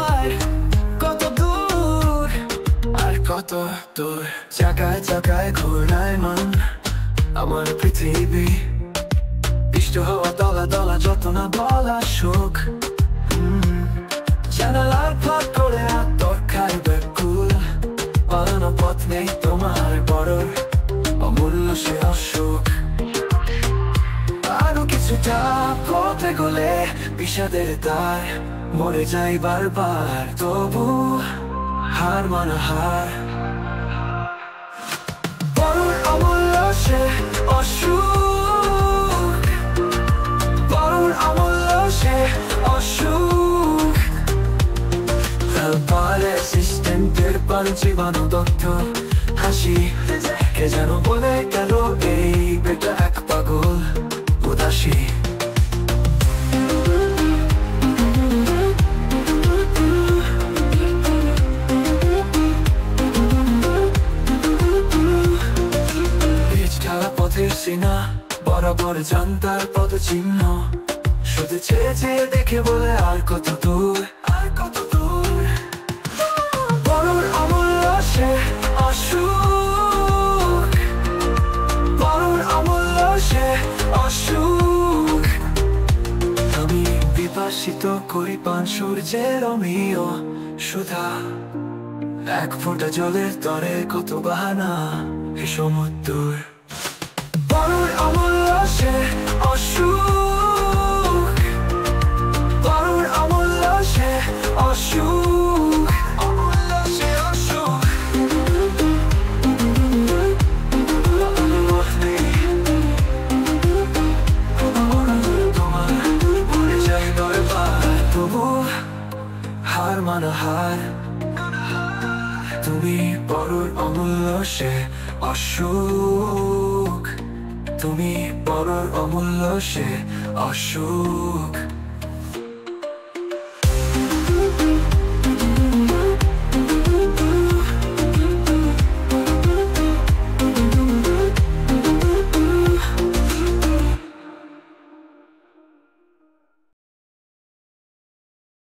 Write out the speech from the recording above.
আর কত দূর, আর কত দূর, জায়গায় জায়গায় ঘোরায় মন আমার পৃথিবী। বৃষ্টি হওয়া দলা দলা যত না বলা সুখ, জানালার ফাঁক করে আত্মর খাই ব্যাকুল। পালানো পথ নেই তোমার বড় অমূল্য সে অসুখ। আরো কিছুটা পথে গলে বিষাদের তার মরে যাই বারবার, তবু হার মানা হার। বড়র অমূল্য সে অসুখ, বড়র অমূল্য সে অসুখ। অ্যাসিস্ট্যান্টের পান জীবাণু দগ্ধ হাসি, কে যেন বলে গেল এই বেটা এক পাগল উদাসী। পথের সিনা বরাবর জানতার পদ চিহ্ন, শুধু চেয়ে চেয়ে দেখে বলে আর কত দূর, আর কত দূর। বড়র অমূল্য সে অসুখ, বড়র অমূল্য সে অসুখ। আমি বিভাসিত করি পান সূর্যের অমীয় সুধা, এক ফোঁটা জলের তরে কত বাহানা এ সমুদ্র। বড়র অমূল্য সে অসুখ, বড়র অমূল্য সে অসুখ, অমূল্য সে অসুখ। তোমার মরে যাই বারবার, তবু হার মানা হার। তুমি বড়র অমূল্য সে অসুখ, তুমি বড়র অমূল্য সে অসুখ।